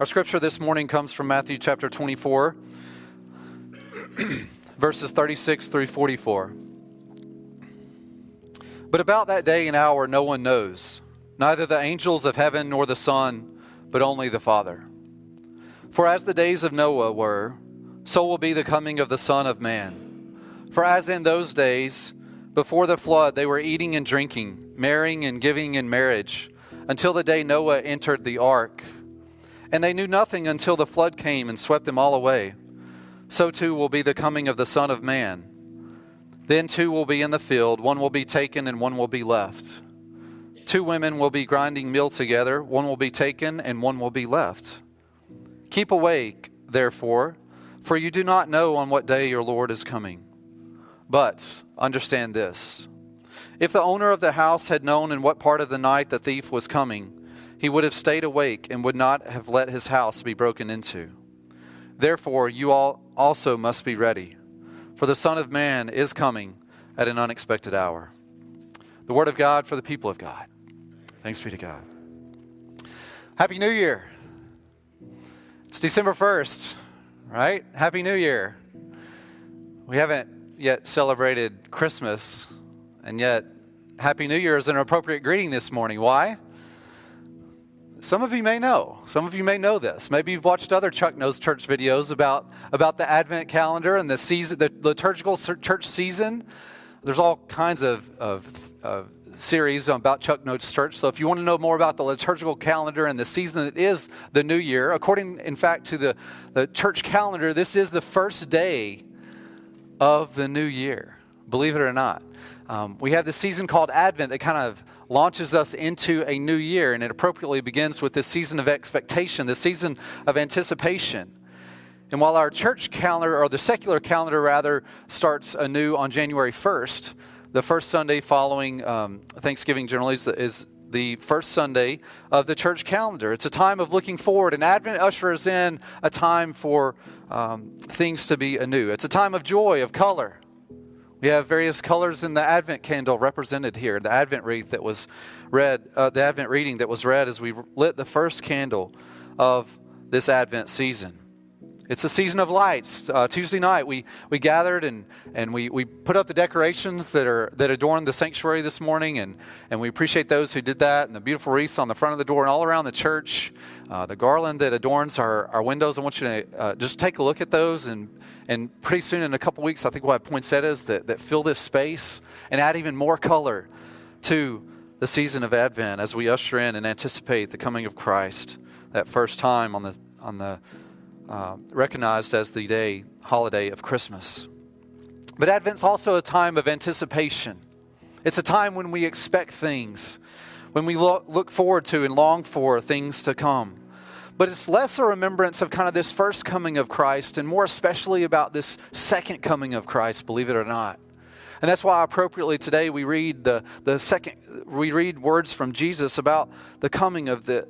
Our scripture this morning comes from Matthew chapter 24, verses 36 through 44. But about that day and hour no one knows, neither the angels of heaven nor the Son, but only the Father. For as the days of Noah were, so will be the coming of the Son of Man. For as in those days, before the flood, they were eating and drinking, marrying and giving in marriage, until the day Noah entered the ark. And they knew nothing until the flood came and swept them all away. So too will be the coming of the Son of Man. Then two will be in the field, one will be taken and one will be left. Two women will be grinding meal together, one will be taken and one will be left. Keep awake, therefore, for you do not know on what day your Lord is coming. But understand this, if the owner of the house had known in what part of the night the thief was coming, he would have stayed awake and would not have let his house be broken into. Therefore, you all also must be ready, for the Son of Man is coming at an unexpected hour. The word of God for the people of God. Thanks be to God. Happy New Year. It's December 1st, right? Happy New Year. We haven't yet celebrated Christmas, and yet Happy New Year is an appropriate greeting this morning. Why? Some of you may know. Some of you may know this. Maybe you've watched other Chuck Knows Church videos about the Advent calendar and the season, the liturgical church season. There's all kinds of series about Chuck Knows Church. So if you want to know more about the liturgical calendar and the season that is the new year, according, in fact, to the church calendar, this is the first day of the new year. Believe it or not. We have this season called Advent that kind of launches us into a new year, and it appropriately begins with this season of expectation, this season of anticipation. And while our church calendar, or the secular calendar rather, starts anew on January 1st, the first Sunday following Thanksgiving generally is the first Sunday of the church calendar. It's a time of looking forward, and Advent ushers in a time for things to be anew. It's a time of joy, of color. We have various colors in the Advent candle represented here. The Advent wreath that was read, the Advent reading that was read as we lit the first candle of this Advent season. It's a season of lights. Tuesday night we gathered and we put up the decorations that adorn the sanctuary this morning, and we appreciate those who did that, and the beautiful wreaths on the front of the door and all around the church, the garland that adorns our windows. I want you to just take a look at those, and pretty soon in a couple weeks I think we'll have poinsettias that fill this space and add even more color to the season of Advent as we usher in and anticipate the coming of Christ, that first time on the recognized as the holiday of Christmas. But Advent's also a time of anticipation. It's a time when we expect things, when we look forward to and long for things to come. But it's less a remembrance of kind of this first coming of Christ, and more especially about this second coming of Christ, believe it or not. And that's why appropriately today we read we read words from Jesus about the coming of the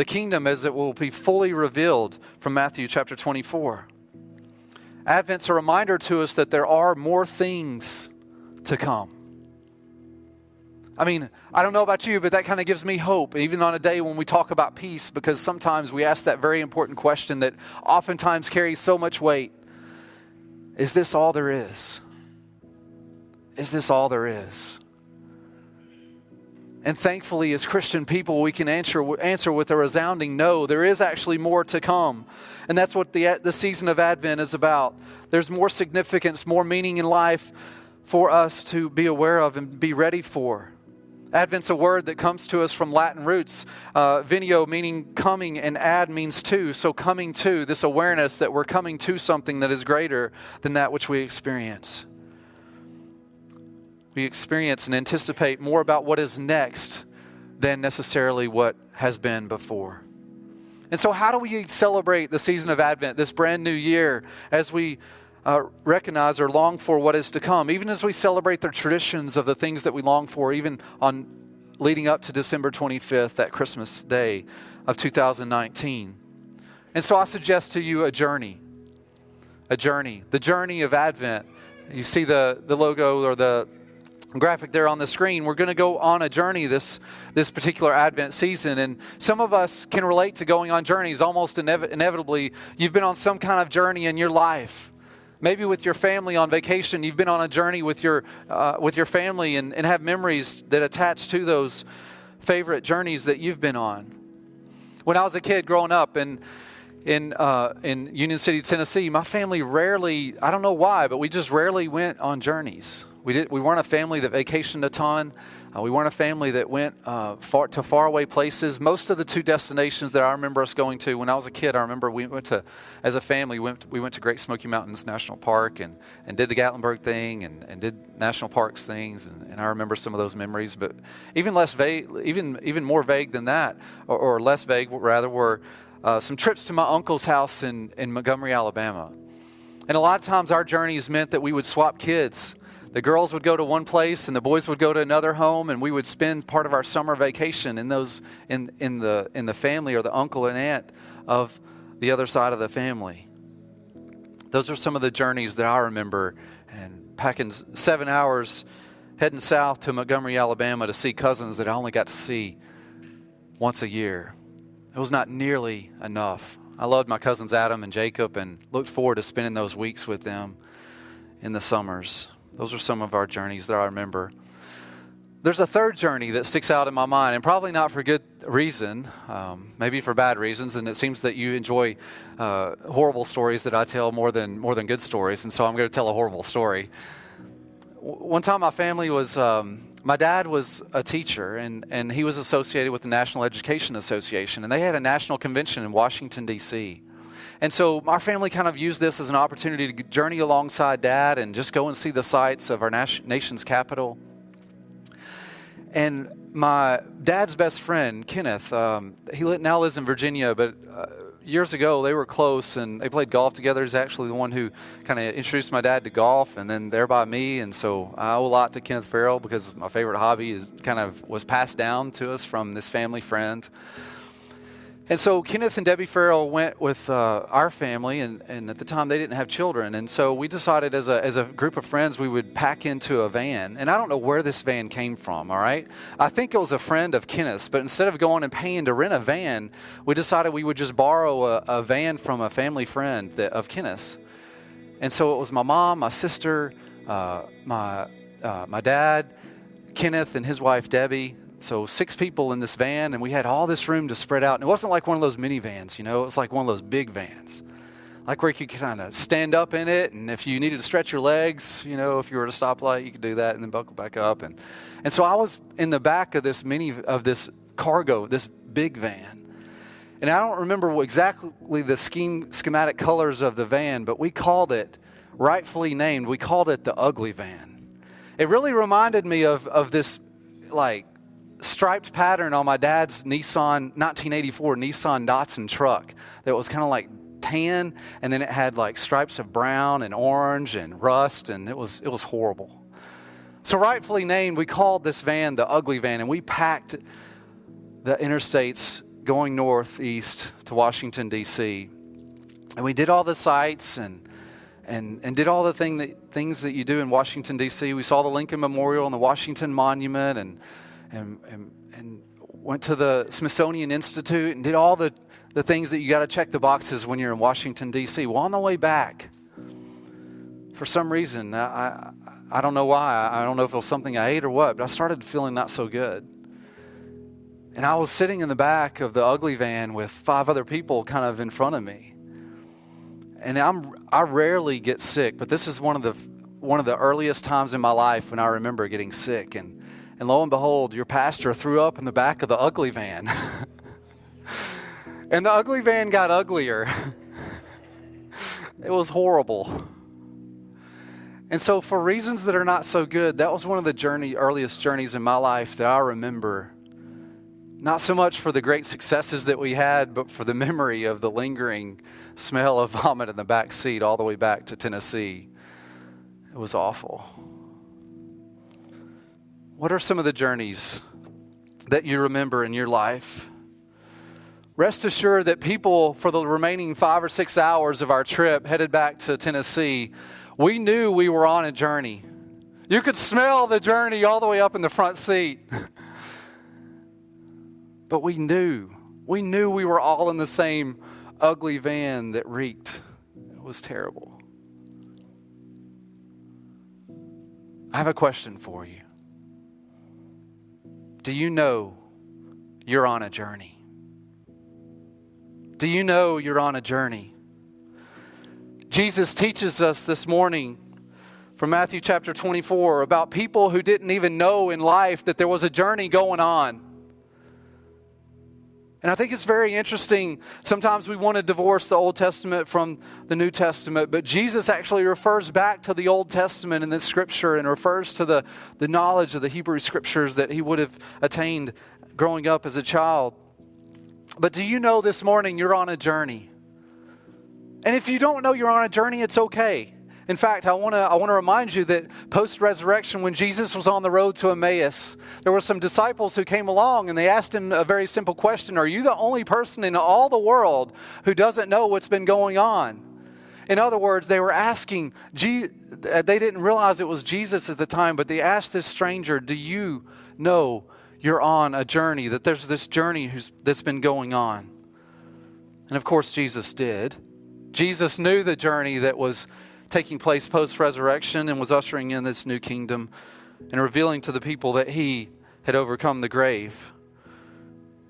kingdom as it will be fully revealed from Matthew chapter 24. Advent's a reminder to us that there are more things to come. I mean, I don't know about you, but that kind of gives me hope, even on a day when we talk about peace, because sometimes we ask that very important question that oftentimes carries so much weight. Is this all there is? Is this all there is? And thankfully, as Christian people, we can answer with a resounding no. There is actually more to come. And that's what the season of Advent is about. There's more significance, more meaning in life for us to be aware of and be ready for. Advent's a word that comes to us from Latin roots. Venio meaning coming, and ad means to. So coming to, this awareness that we're coming to something that is greater than that which we experience. We experience and anticipate more about what is next than necessarily what has been before. And so how do we celebrate the season of Advent, this brand new year, as we recognize or long for what is to come, even as we celebrate the traditions of the things that we long for, even on leading up to December 25th, that Christmas day of 2019. And so I suggest to you a journey, the journey of Advent. You see the logo or the graphic there on the screen. We're going to go on a journey this particular Advent season, and some of us can relate to going on journeys almost inevitably. You've been on some kind of journey in your life. Maybe with your family on vacation, you've been on a journey with your family and have memories that attach to those favorite journeys that you've been on. When I was a kid growing up in Union City, Tennessee, my family rarely, I don't know why, but we just rarely went on journeys. We weren't a family that vacationed a ton. We weren't a family that went to faraway places. Most of the two destinations that I remember us going to when I was a kid, I remember we went to, as a family, we went to Great Smoky Mountains National Park and did the Gatlinburg thing and did national parks things, and I remember some of those memories. But even less vague, even more vague than that, or less vague rather, were some trips to my uncle's house in Montgomery, Alabama. And a lot of times our journeys meant that we would swap kids. The girls would go to one place and the boys would go to another home, and we would spend part of our summer vacation in the family or the uncle and aunt of the other side of the family. Those are some of the journeys that I remember, and packing 7 hours heading south to Montgomery, Alabama to see cousins that I only got to see once a year. It was not nearly enough. I loved my cousins Adam and Jacob and looked forward to spending those weeks with them in the summers. Those are some of our journeys that I remember. There's a third journey that sticks out in my mind, and probably not for good reason, maybe for bad reasons, and it seems that you enjoy horrible stories that I tell more than good stories, and so I'm going to tell a horrible story. One time my family was, my dad was a teacher, and he was associated with the National Education Association, and they had a national convention in Washington, D.C., and so our family kind of used this as an opportunity to journey alongside Dad and just go and see the sights of our nation's capital. And my dad's best friend, Kenneth, he now lives in Virginia, but years ago they were close and they played golf together. He's actually the one who kind of introduced my dad to golf, and then thereby me. And so I owe a lot to Kenneth Farrell because my favorite hobby was passed down to us from this family friend. And so Kenneth and Debbie Farrell went with our family, and at the time they didn't have children. And so we decided as a group of friends we would pack into a van. And I don't know where this van came from, all right? I think it was a friend of Kenneth's, but instead of going and paying to rent a van, we decided we would just borrow a van from a family friend of Kenneth's. And so it was my mom, my sister, my dad, Kenneth, and his wife Debbie. So 6 people in this van, and we had all this room to spread out. And it wasn't like one of those minivans, it was like one of those big vans. Like where you could kind of stand up in it, and if you needed to stretch your legs, if you were at a stoplight, you could do that and then buckle back up. And so I was in the back of this this cargo, this big van. And I don't remember exactly the schematic colors of the van, but we called it, rightfully named, we called it the Ugly Van. It really reminded me of this, striped pattern on my dad's 1984 Nissan Datsun truck that was kind of like tan, and then it had stripes of brown and orange and rust, and it was horrible. So rightfully named, we called this van the Ugly Van, and we packed the interstates going northeast to Washington, D.C. And we did all the sights and did all the things that you do in Washington, D.C. We saw the Lincoln Memorial and the Washington Monument, and went to the Smithsonian Institute and did all the things that you got to check the boxes when you're in Washington, D.C. Well, on the way back, for some reason, I don't know why, I don't know if it was something I ate or what, but I started feeling not so good. And I was sitting in the back of the Ugly Van with 5 other people kind of in front of me. And I rarely get sick, but this is one of the earliest times in my life when I remember getting sick. And lo and behold, your pastor threw up in the back of the Ugly Van. And the Ugly Van got uglier. It was horrible. And so for reasons that are not so good, that was one of the earliest journeys in my life that I remember. Not so much for the great successes that we had, but for the memory of the lingering smell of vomit in the back seat all the way back to Tennessee. It was awful. What are some of the journeys that you remember in your life? Rest assured that people, for the remaining 5 or 6 hours of our trip headed back to Tennessee, we knew we were on a journey. You could smell the journey all the way up in the front seat. But we knew we were all in the same ugly van that reeked. It was terrible. I have a question for you. Do you know you're on a journey? Do you know you're on a journey? Jesus teaches us this morning from Matthew chapter 24 about people who didn't even know in life that there was a journey going on. And I think it's very interesting. Sometimes we want to divorce the Old Testament from the New Testament, but Jesus actually refers back to the Old Testament in this scripture and refers to the knowledge of the Hebrew scriptures that he would have attained growing up as a child. But do you know this morning you're on a journey? And if you don't know you're on a journey, it's okay. In fact, I want to remind you that post-resurrection, when Jesus was on the road to Emmaus, there were some disciples who came along and they asked him a very simple question. Are you the only person in all the world who doesn't know what's been going on? In other words, they were asking, they didn't realize it was Jesus at the time, but they asked this stranger, do you know you're on a journey, that there's this journey that's been going on? And of course, Jesus did. Jesus knew the journey that was taking place post-resurrection and was ushering in this new kingdom and revealing to the people that he had overcome the grave.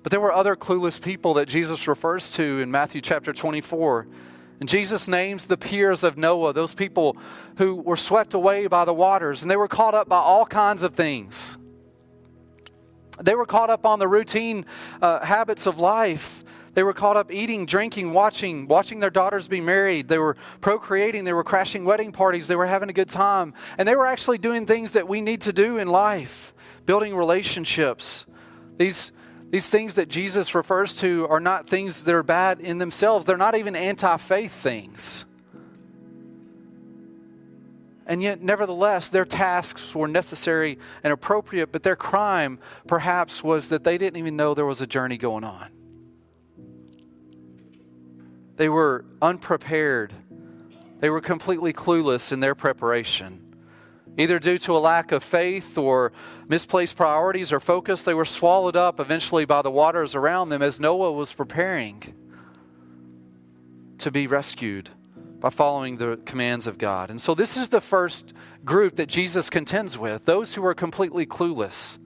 But there were other clueless people that Jesus refers to in Matthew chapter 24. And Jesus names the peers of Noah, those people who were swept away by the waters, and they were caught up by all kinds of things. They were caught up on the routine habits of life. They were caught up eating, drinking, watching their daughters be married. They were procreating. They were crashing wedding parties. They were having a good time. And they were actually doing things that we need to do in life, building relationships. These things that Jesus refers to are not things that are bad in themselves. They're not even anti-faith things. And yet, nevertheless, their tasks were necessary and appropriate, but their crime perhaps was that they didn't even know there was a journey going on. They were unprepared. They were completely clueless in their preparation. Either due to a lack of faith or misplaced priorities or focus, they were swallowed up eventually by the waters around them as Noah was preparing to be rescued by following the commands of God. And so this is the first group that Jesus contends with, those who were completely clueless,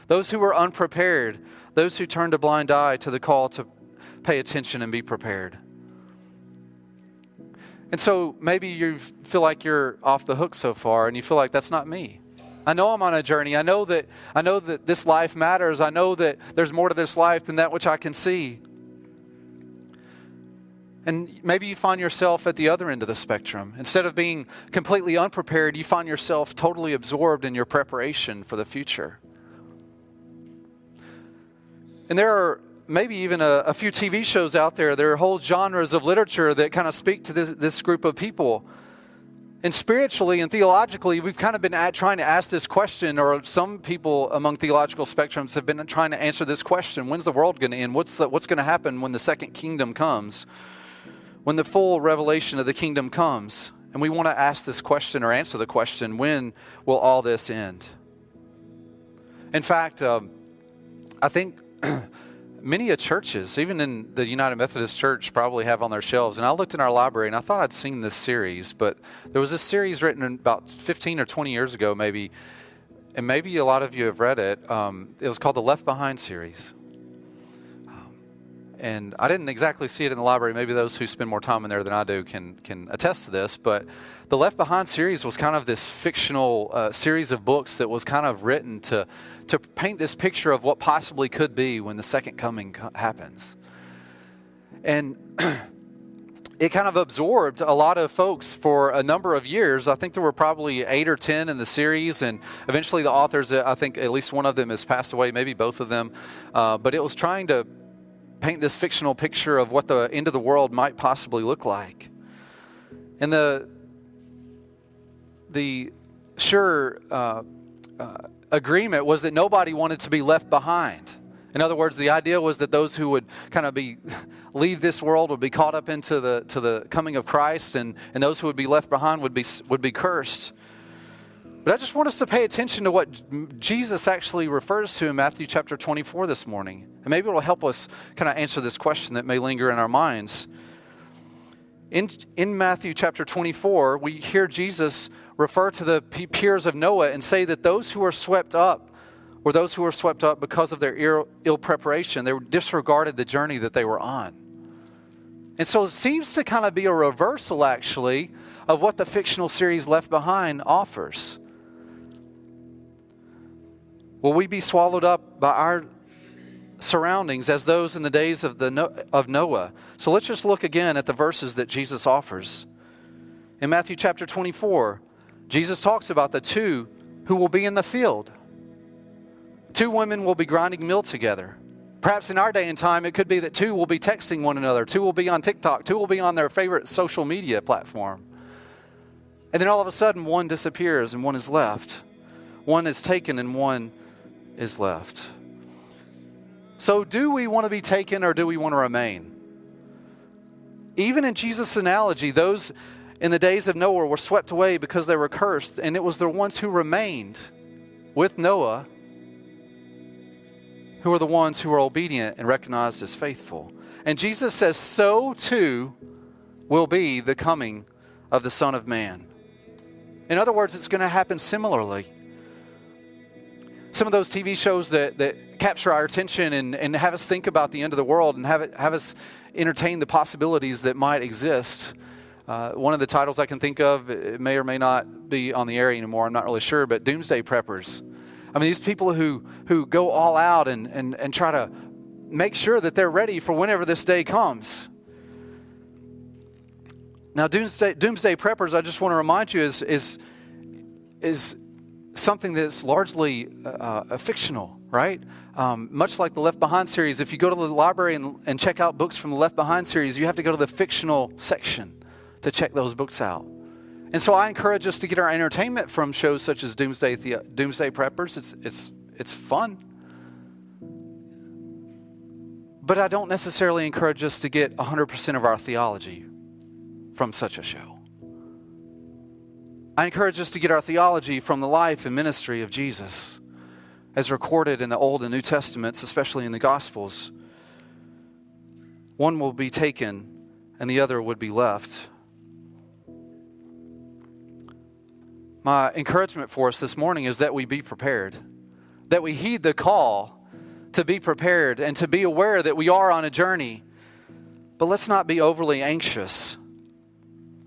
those who were unprepared, those who turned a blind eye to the call to pay attention and be prepared. And so maybe you feel like you're off the hook so far and you feel like that's not me. I know I'm on a journey. I know that this life matters. I know that there's more to this life than that which I can see. And maybe you find yourself at the other end of the spectrum. Instead of being completely unprepared, you find yourself totally absorbed in your preparation for the future. And there are maybe even a few TV shows out there. There are whole genres of literature that kind of speak to this group of people. And spiritually and theologically, we've kind of been trying to ask this question, or some people among theological spectrums have been trying to answer this question. When's the world going to end? What's going to happen when the second kingdom comes? When the full revelation of the kingdom comes? And we want to ask this question or answer the question, when will all this end? In fact, I think many churches, even in the United Methodist Church, probably have on their shelves. And I looked in our library, and I thought I'd seen this series, but there was this series written about 15 or 20 years ago, maybe, and maybe a lot of you have read it. It was called the Left Behind series. And I didn't exactly see it in the library. Maybe those who spend more time in there than I do can attest to this. But the Left Behind series was kind of this fictional series of books that was kind of written to paint this picture of what possibly could be when the second coming happens. And it kind of absorbed a lot of folks for a number of years. I think there were probably 8 or 10 in the series, and eventually the authors, I think at least one of them has passed away, maybe both of them. But it was trying to paint this fictional picture of what the end of the world might possibly look like. And the sure agreement was that nobody wanted to be left behind. In other words, the idea was that those who would kind of leave this world would be caught up into the coming of Christ, and those who would be left behind would be cursed. But I just want us to pay attention to what Jesus actually refers to in Matthew chapter 24 this morning. And maybe it will help us kind of answer this question that may linger in our minds. In Matthew chapter 24, we hear Jesus refer to the peers of Noah and say that those who are swept up were those who were swept up because of their ill preparation. They disregarded the journey that they were on. And so it seems to kind of be a reversal, actually, of what the fictional series Left Behind offers. Will we be swallowed up by our surroundings as those in the days of Noah? So let's just look again at the verses that Jesus offers. In Matthew chapter 24, Jesus talks about the two who will be in the field. Two women will be grinding meal together. Perhaps in our day and time, it could be that two will be texting one another. Two will be on TikTok. Two will be on their favorite social media platform. And then all of a sudden, one disappears and one is left. One is taken and one is left. So do we want to be taken or do we want to remain? Even in Jesus' analogy, those in the days of Noah were swept away because they were cursed, and it was the ones who remained with Noah who are the ones who were obedient and recognized as faithful. And Jesus says, so too will be the coming of the Son of Man. In other words, it's going to happen similarly. Some of those TV shows that capture our attention and have us think about the end of the world and have us entertain the possibilities that might exist. One of the titles I can think of, it may or may not be on the air anymore, I'm not really sure, but Doomsday Preppers. I mean, these people who go all out and try to make sure that they're ready for whenever this day comes. Now, Doomsday Preppers, I just want to remind you, is something that's largely fictional, right? Much like the Left Behind series, if you go to the library and check out books from the Left Behind series, you have to go to the fictional section to check those books out. And so I encourage us to get our entertainment from shows such as Doomsday Preppers. It's fun. But I don't necessarily encourage us to get 100% of our theology from such a show. I encourage us to get our theology from the life and ministry of Jesus as recorded in the Old and New Testaments, especially in the Gospels. One will be taken and the other would be left. My encouragement for us this morning is that we be prepared, that we heed the call to be prepared and to be aware that we are on a journey. But let's not be overly anxious.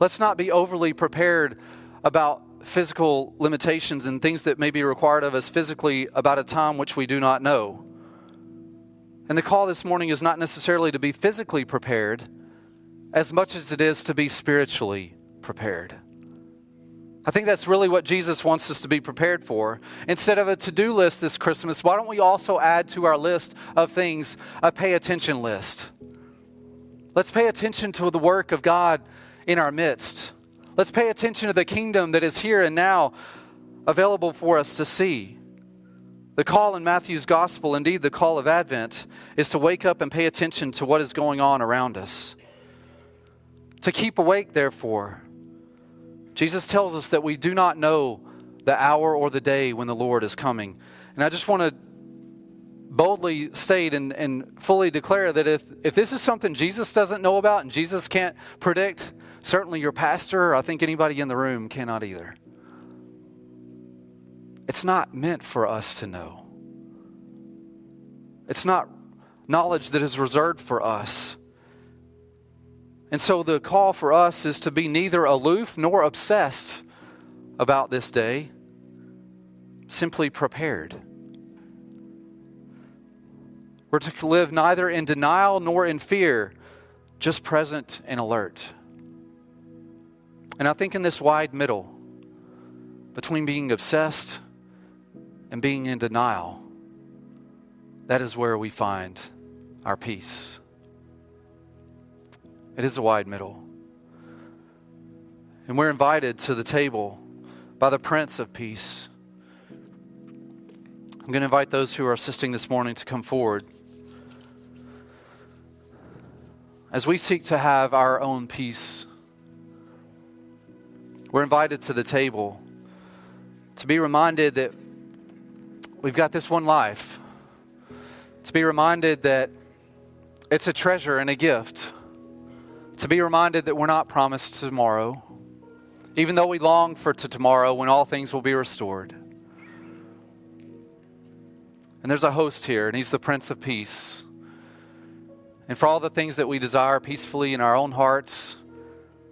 Let's not be overly prepared about physical limitations and things that may be required of us physically about a time which we do not know. And the call this morning is not necessarily to be physically prepared as much as it is to be spiritually prepared. I think that's really what Jesus wants us to be prepared for. Instead of a to-do list this Christmas, why don't we also add to our list of things a pay attention list? Let's pay attention to the work of God in our midst. Let's pay attention to the kingdom that is here and now available for us to see. The call in Matthew's gospel, indeed the call of Advent, is to wake up and pay attention to what is going on around us. To keep awake, therefore. Jesus tells us that we do not know the hour or the day when the Lord is coming. And I just want to boldly state and fully declare that if this is something Jesus doesn't know about and Jesus can't predict, certainly your pastor, or I think anybody in the room cannot either. It's not meant for us to know. It's not knowledge that is reserved for us. And so the call for us is to be neither aloof nor obsessed about this day, simply prepared. We're to live neither in denial nor in fear, just present and alert. And I think in this wide middle, between being obsessed and being in denial, that is where we find our peace. It is a wide middle. And we're invited to the table by the Prince of Peace. I'm going to invite those who are assisting this morning to come forward. As we seek to have our own peace, we're invited to the table To be reminded that we've got this one life. To be reminded that it's a treasure and a gift. To be reminded that we're not promised tomorrow, even though we long for tomorrow when all things will be restored. And there's a host here, and he's the Prince of Peace. And for all the things that we desire peacefully in our own hearts,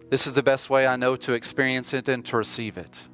this is the best way I know to experience it and to receive it.